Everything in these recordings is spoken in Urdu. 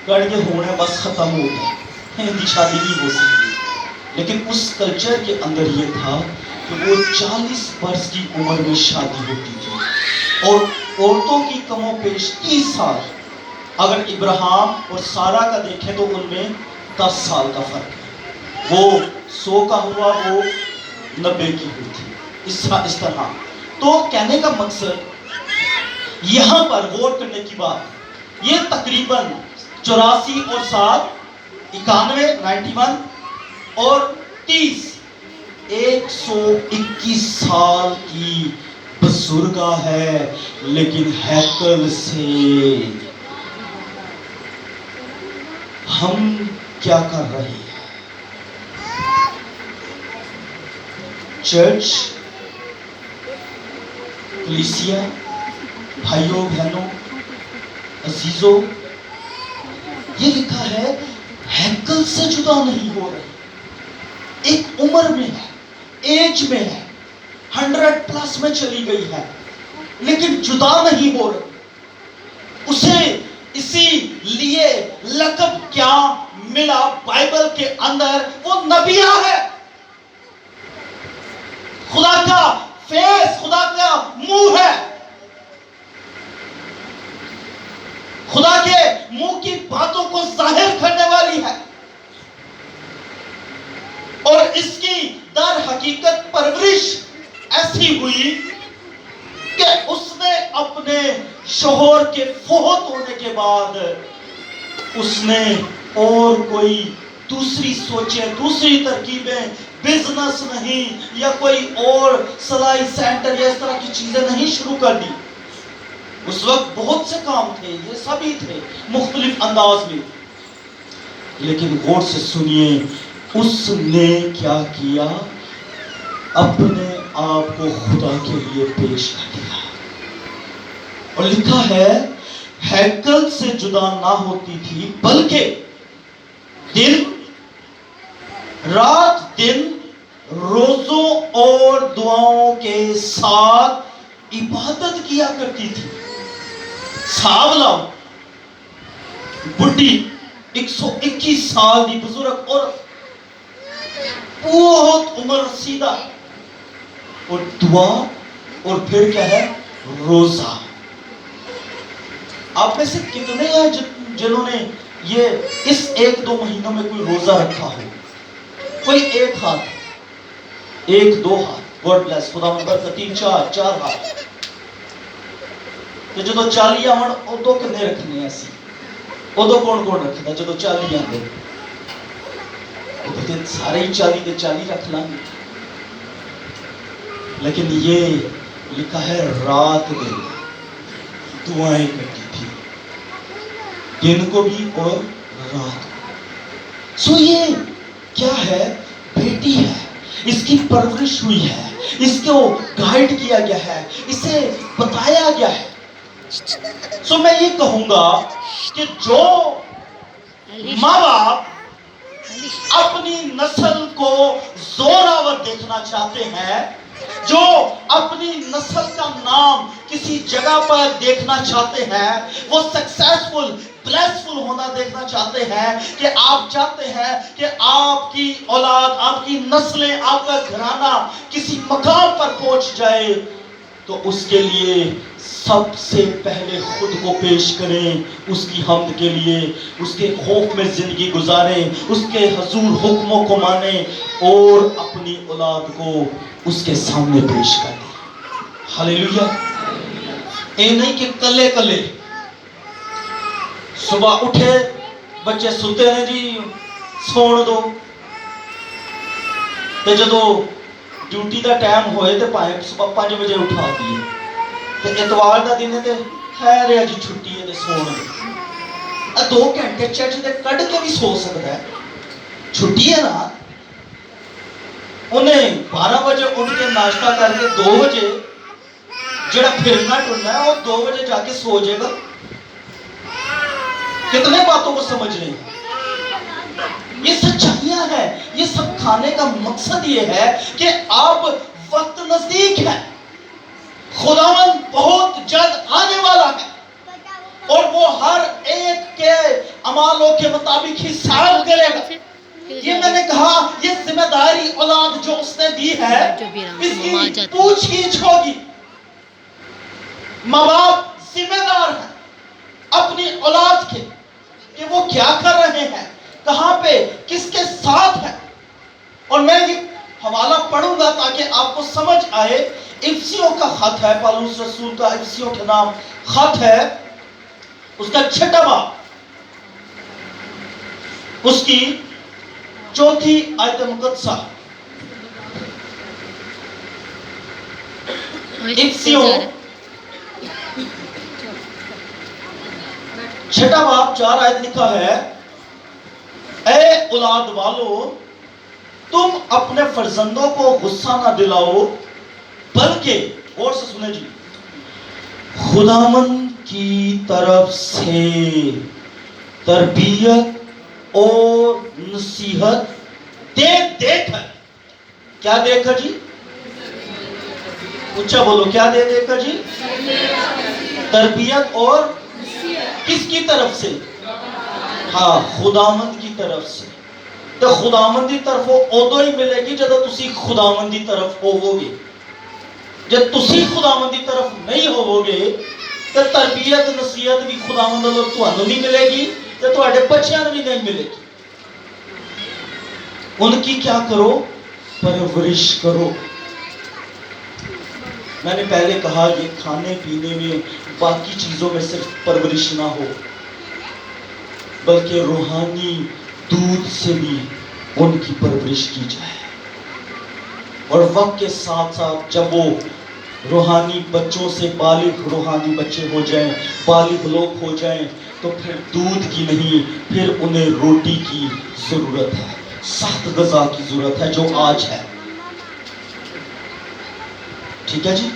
کر کے ہونا بس ختم ہو گیا، ان کی شادی نہیں ہو سکتی. لیکن اس کلچر کے اندر یہ تھا کہ وہ 40 برس کی عمر میں شادی ہوتی تھی، اور عورتوں کی کم و بیش 30 سال. اگر ابراہیم اور سارا کا دیکھیں تو ان میں 10 سال کا فرق ہے. وہ 100 کا ہوا، وہ 90 کی ہوئی تھی. اس طرح تو کہنے کا مقصد یہاں پر غور کرنے کی بات، یہ تقریباً 84 اور 7 91 91 اور 30 121 سال کی بزرگاں ہے. لیکن ہیکل سے ہم کیا کر رہے ہیں؟ چرچ، کلیسیا، بھائیوں بہنوں عزیزوں، یہ لکھا ہے ہیکل سے جدا نہیں ہو رہے. ایک عمر میں ہے، ایج میں ہے، 100 پلس میں چلی گئی ہے، لیکن جدا نہیں ہو رہی. اسے اسی لیے لقب کیا ملا بائبل کے اندر؟ وہ نبیہ ہے. خدا کا فیس، خدا کا منہ ہے، خدا کے منہ کی باتوں کو ظاہر کرنے والی ہے. اور اس کی در حقیقت پرورش ایسی ہوئی کہ اس نے اپنے شوہر کے فوت ہونے کے بعد اس نے اور کوئی دوسری سوچیں، دوسری ترکیبیں، بزنس نہیں یا کوئی اور سلائی سینٹر یا اس طرح کی چیزیں نہیں شروع کر دی. اس وقت بہت سے کام تھے، یہ سبھی تھے مختلف انداز میں. لیکن غور سے سنیے، اس نے کیا کیا؟ اپنے آپ کو خدا کے لیے پیش کر دیا. اور لکھا ہے ہیکل سے جدا نہ ہوتی تھی، بلکہ دن رات دن روزوں اور دعاؤں کے ساتھ عبادت کیا کرتی تھی. ساولا بڈھی 121 سال کی بزرگ اور بہت عمر رسیدہ، اور دعا اور پھر کیا ہے؟ روزہ. آپ میں سے کتنے ہیں جنہوں نے یہ اس 1-2 مہینوں میں کوئی روزہ رکھا ہو؟ کوئی ایک ہاتھ، 1-2 ہاتھ. گاڈ بلیس، خدا برکت. 3-4 ہاتھ. تو جدو 40 آن ادو کنے رکھنے ایسی؟ ادو کون رکھتا جدو 40 آنے؟ سارے ہی 40 رکھ لیں گے. لیکن یہ لکھا ہے رات دن دعائیں کرتی تھی، دن کو بھی اور رات کو. سو یہ کیا ہے؟ بیٹی ہے، اس کی پرورش ہوئی ہے، اس کو گائیڈ کیا گیا ہے، اسے بتایا گیا ہے. سو میں یہ کہوں گا کہ جو ماں باپ اپنی نسل کو زوراور دیکھنا چاہتے ہیں، جو اپنی نسل کا نام کسی جگہ پر دیکھنا چاہتے ہیں، وہ سکسیسفل بلیسفل ہونا دیکھنا چاہتے ہیں، کہ آپ چاہتے ہیں کہ آپ کی اولاد، آپ کی نسلیں، آپ کا گھرانہ کسی مقام پر پہنچ جائے، تو اس کے لیے سب سے پہلے خود کو پیش کریں، اس کی حمد کے لیے، اس کے خوف میں زندگی گزاریں، اس کے حضور حکموں کو مانیں، اور اپنی اولاد کو اس کے سامنے پیش کریں. ہاللیلویا. اے نہیں کہ کلے کلے صبح اٹھے بچے ستے ہیں جی سون دو، تے جدو ڈیوٹی دا ٹائم ہوئے تے پائیں صبح 5 بجے اٹھا دیے، تے اتوار دا دن ہے تے خیر ہے جی چھٹی ہے تے سون دے. 2 گھنٹے چرچ دے کڈ کے بھی سو سکتا ہے، چھٹی ہے نا. انہیں 12 بجے اٹھ کے ناشتہ کر کے 2 بجے جڑا پھرنا ٹرنا ہے وہ 2 بجے جا کے سو جائے گا. کتنے باتوں کو سمجھ رہے ہیں؟ یہ سچائیاں ہے. یہ سب کھانے کا مقصد یہ ہے کہ اب وقت نزدیک ہے، خداوند بہت جلد آنے والا ہے. اور وہ ہر ایک کے اعمالوں کے مطابق حساب کرے گا. یہ میں نے کہا یہ ذمہ داری اولاد جو اس نے دی ہے اس کی پوچھ گچھ ہوگی. ماں باپ ذمہ دار ہیں اپنی اولاد کے کہ وہ کیا کر رہے ہیں, کہاں پہ, کس کے ساتھ ہیں. اور میں یہ حوالہ پڑھوں گا تاکہ آپ کو سمجھ آئے. افسیوں کا خط ہے, پالوس رسول کا افسیوں کے نام خط ہے, اس کا 6واں باب, اس کی 4 آیت مقدسہ. افسیوں 6واں باب 4 آیت لکھا ہے, اے اولاد والو تم اپنے فرزندوں کو غصہ نہ دلاؤ بلکہ, اور سے سنیں جی, خداوند کی طرف سے تربیت اور نصیحت دے کر. کیا دے کر جی؟ اونچا بولو, کیا دے کر جی؟ تربیت اور کس کی طرف سے؟ ہاں, خداوند کی طرف سے. تو خداوند کی طرف ادو ہی ملے گی جب تسی خداوند کی طرف ہوو گے. جب تسی خداوند کی طرف نہیں ہوو گے تو تربیت نصیحت بھی خداوند والوں تانوں نہیں ملے گی تو تواڈے بچیاں نوں بھی نہیں ملے گی. ان کی کیا کرو؟ پرورش کرو. میں نے پہلے کہا یہ کھانے پینے میں باقی چیزوں میں صرف پرورش نہ ہو بلکہ روحانی دودھ سے بھی ان کی پرورش کی جائے. اور وقت کے ساتھ ساتھ جب وہ روحانی بچوں سے بالغ روحانی بچے ہو جائیں, بالغ لوگ ہو جائیں, تو پھر دودھ کی نہیں, پھر انہیں روٹی کی ضرورت ہے, سخت غذا کی ضرورت ہے جو آج ہے. ٹھیک ہے جی؟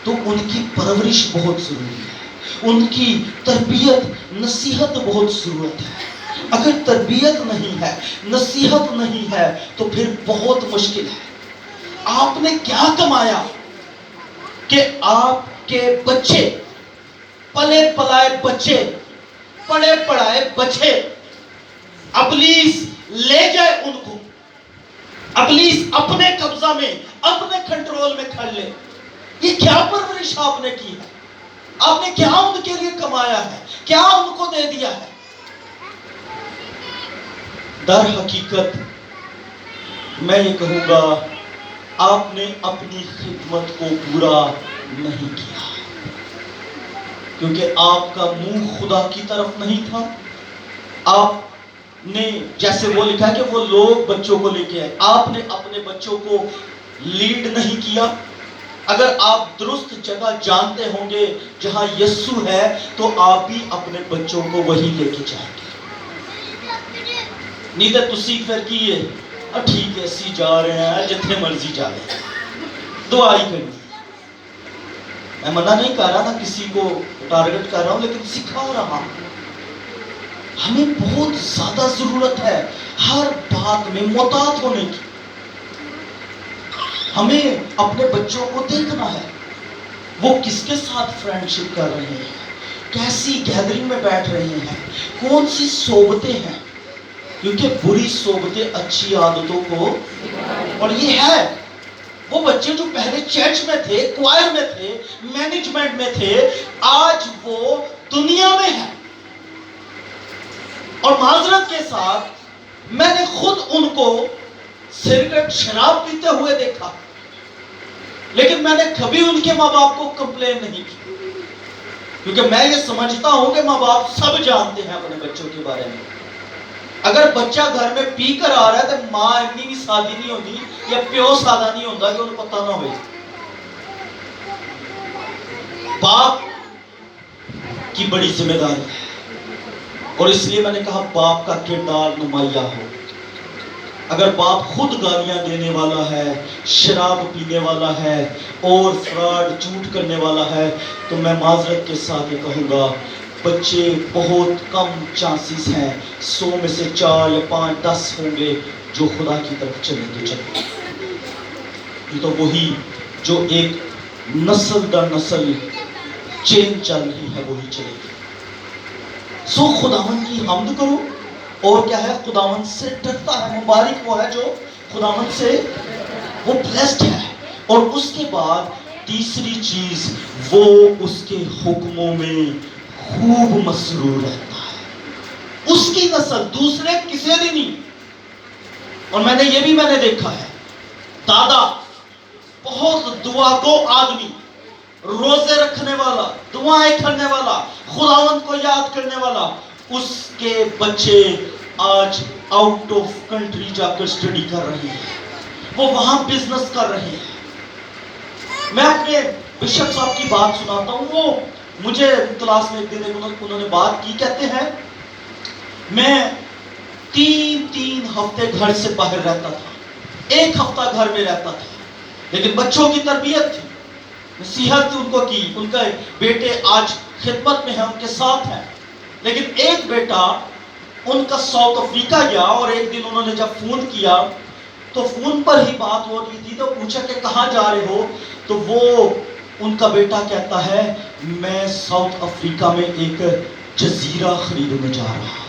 تو ان کی پرورش بہت ضروری ہے, ان کی تربیت نصیحت بہت ضرورت ہے. اگر تربیت نہیں ہے, نصیحت نہیں ہے تو پھر بہت مشکل ہے. آپ نے کیا کمایا کہ آپ کے بچے, پلے پلائے بچے, پڑھے پڑھائے بچے, ابلیس لے جائے ان کو, ابلیس اپنے قبضہ میں, اپنے کنٹرول میں کر لے. یہ کیا پرورش آپ نے کی ہے؟ آپ نے کیا ان کے لیے کمایا ہے؟ کیا ان کو دے دیا ہے؟ در حقیقت میں یہ کہوں گا آپ نے اپنی خدمت کو پورا نہیں کیا, کیونکہ آپ کا منہ خدا کی طرف نہیں تھا. آپ نے, جیسے وہ لکھا ہے کہ وہ لوگ بچوں کو لے کے آئے, آپ نے اپنے بچوں کو لیڈ نہیں کیا. اگر آپ درست جگہ جانتے ہوں گے جہاں یسوع ہے تو آپ بھی اپنے بچوں کو وہی لے کے جائیں گے. نہیں تو تسی پھر کیے ٹھیک ہے اسی جا رہے ہیں جتنے مرضی جا رہے ہیں, دعا ہی کرنی. میں منع نہیں کر رہا تھا, کسی کو ٹارگٹ کر رہا ہوں, لیکن سکھا رہا ہوں. ہمیں بہت زیادہ ضرورت ہے ہر بات میں محتاط ہونے کی. ہمیں اپنے بچوں کو دیکھنا ہے وہ کس کے ساتھ فرینڈشپ کر رہے ہیں, کیسی گیدرنگ میں بیٹھ رہے ہیں, کون سی صحبتیں ہیں, کیونکہ بری صحبتیں اچھی عادتوں کو. اور یہ ہے وہ بچے جو پہلے چرچ میں تھے, کوائر میں تھے, مینجمنٹ میں تھے, آج وہ دنیا میں ہیں. اور معذرت کے ساتھ میں نے خود ان کو سگریٹ شراب پیتے ہوئے دیکھا, لیکن میں نے کبھی ان کے ماں باپ کو کمپلین نہیں کی, کیونکہ میں یہ سمجھتا ہوں کہ ماں باپ سب جانتے ہیں اپنے بچوں کے بارے میں. اگر بچہ گھر میں پی کر آ رہا ہے تو ماں اتنی بھی سادی نہیں ہوتی یا پیو سادہ نہیں ہوتا کہ انہیں پتہ نہ ہوئے. باپ کی بڑی ذمہ داری ہے, اور اس لیے میں نے کہا باپ کا کردار نمایاں ہو. اگر باپ خود گالیاں دینے والا ہے, شراب پینے والا ہے اور فراڈ جھوٹ کرنے والا ہے, تو میں معذرت کے ساتھ یہ کہوں گا بچے بہت کم چانسز ہیں, 100 میں سے 4 یا 5 10 ہوں گے جو خدا کی طرف چلیں گے. یہ تو وہی جو ایک نسل در نسل چین چل رہی ہے وہی چلے گی. سو خداوند کی حمد کرو، اور کیا ہے، خداوند سے ڈرتا ہے۔ مبارک وہ ہے جو خداوند سے وہ بلیسڈ ہے۔ اور اس کے بعد تیسری چیز، وہ اس کے حکموں میں خوب مسرور رہتا ہے۔ اس کی نسل دوسرے کسی نے نہیں۔ اور میں نے دیکھا ہے، دادا بہت دعا گو آدمی، روزے رکھنے والا، دعائیں کرنے والا، خداوند کو یاد کرنے والا، اس کے بچے آج آؤٹ آف کنٹری جا کر اسٹڈی کر رہے ہیں، وہ وہاں بزنس کر رہے ہیں۔ میں اپنے بشپ صاحب کی بات سناتا ہوں، وہ مجھے کلاس میں ایک دن انہوں نے بات کی، کہتے ہیں میں 3 ہفتے گھر سے باہر رہتا تھا، 1 ہفتہ گھر میں رہتا تھا، لیکن بچوں کی تربیت تھی، نصیحت ان کو کی، ان کے بیٹے آج خدمت میں ہیں، ان کے ساتھ ہیں، لیکن ایک بیٹا ان کا ساؤتھ افریقہ گیا، اور ایک دن انہوں نے جب فون کیا تو فون پر ہی بات ہو رہی تھی، تو پوچھا کہ کہاں جا رہے ہو، تو وہ ان کا بیٹا کہتا ہے میں ساؤتھ افریقہ میں ایک جزیرہ خریدنے جا رہا ہوں۔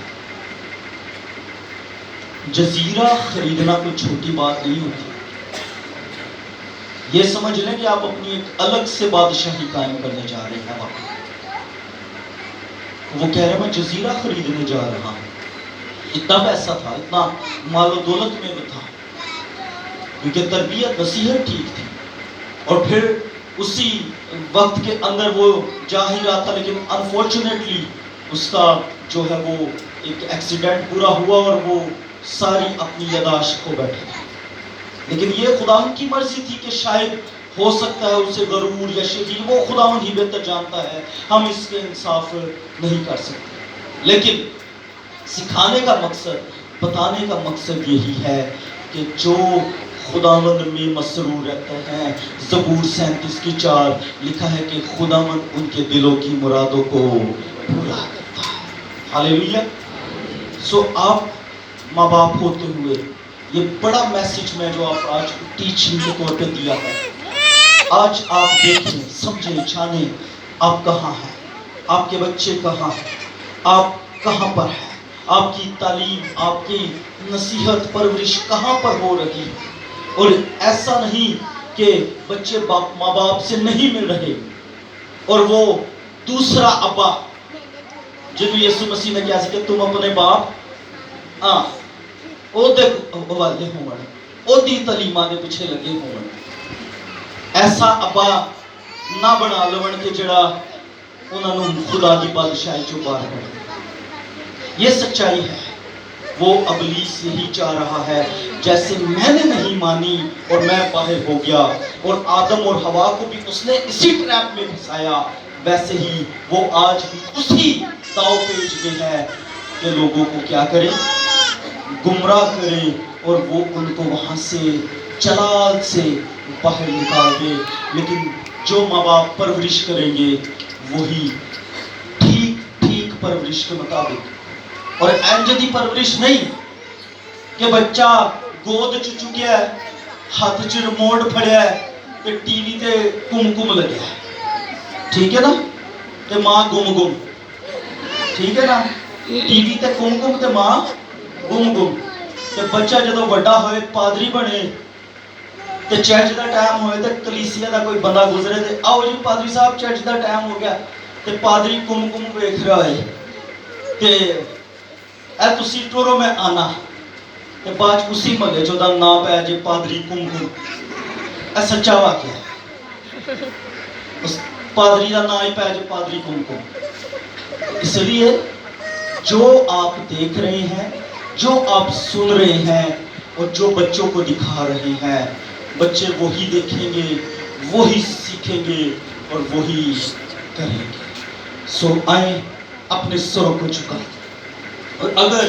جزیرہ خریدنا کوئی چھوٹی بات نہیں ہوتی، یہ سمجھ لیں کہ آپ اپنی ایک الگ سے بادشاہی قائم کرنے جا رہے ہیں وہاں۔ وہ کہہ رہے میں جزیرہ خریدنے جا رہا ہوں، اتنا پیسہ تھا، اتنا مال و دولت میں بھی تھا، کیونکہ تربیت نصیحت ٹھیک تھی۔ اور پھر اسی وقت کے اندر وہ جا ہی رہا تھا، لیکن انفارچونیٹلی اس کا جو ہے وہ ایک ایکسیڈنٹ پورا ہوا، اور وہ ساری اپنی یاداشت کھو بیٹھا۔ لیکن یہ خداوند کی مرضی تھی کہ شاید ہو سکتا ہے اسے غرور یا شریر، وہ خداوند ہی بہتر جانتا ہے، ہم اس کے انصاف نہیں کر سکتے۔ لیکن سکھانے کا مقصد، بتانے کا مقصد یہی ہے کہ جو خداوند میں مسرور رہتے ہیں، زبور 37:4 لکھا ہے کہ خداوند ان کے دلوں کی مرادوں کو پورا کرتا ہے۔ ہاللیلویہ۔ سو آپ ماں باپ ہوتے ہوئے یہ بڑا میسج میں جو آپ آج ٹیچنگ کے طور پہ دیا ہے، آج آپ دیکھیں، سمجھیں، جانیں آپ کہاں ہیں، آپ کے بچے کہاں ہیں، آپ کہاں پر ہیں، آپ کی تعلیم، آپ کی نصیحت، پرورش کہاں پر ہو رہی ہے۔ اور ایسا نہیں کہ بچے ماں باپ سے نہیں مل رہے، اور وہ دوسرا ابا جنہوں یسوع مسیح نے کیا کہ تم اپنے باپ او دے والے ہون، او دی تعلیماں دے پیچھے لگے ہون، ایسا ابا نہ بنا لون کہ جڑا انہاں نوں خدا دی بادشاہی چوں باہر کڈے۔ یہ سچائی ہے۔ وہ ابلیس یہی چاہ رہا ہے، جیسے میں نے نہیں مانی اور میں باہر ہو گیا، اور آدم اور حوا کو بھی اس نے اسی ٹریپ میں پھنسایا، ویسے ہی وہ آج بھی اسی داؤ پیچ میں ہے کہ لوگوں کو کیا کرے، گمراہ کرے، اور وہ ان کو وہاں سے جلال سے باہر نکال دے۔ لیکن جو ماں باپ پرورش کریں گے وہی ٹھیک پرورش کے مطابق، اور اینج دی پرورش نہیں کہ بچہ گود چ چکیا ہے، ہاتھ چ ریموٹ پھڑیا ہے تے ٹی وی تے کم لگیا ہے، ٹھیک ہے نا، تے ماں گم، ٹھیک ہے نا، ٹی وی تے کم تے ماں گم، تے بچہ جدو بڑا ہوئے پادری بنے تے چرچ دا ٹائم ہوئے تے کلیسیا دا کوئی بندہ گزرے تے آؤ جی پادری صاحب چرچ دا ٹائم ہو گیا، تے پادری کم ویکھ رہا ہے تے اے تسی ٹورو میں آنا، تے بعد اسی محلے چوں دا نام پہ جے پادری کم اے سچا واقعہ ہے، اس پادری دا نام ہی پہ جے پادری کم۔ اس لیے جو آپ دیکھ رہے ہیں، جو آپ سن رہے ہیں، اور جو بچوں کو دکھا رہے ہیں، بچے وہی دیکھیں گے، وہی سیکھیں گے، اور وہی کریں گے۔ سو آئیں اپنے سروں کو جھکائیں، اور اگر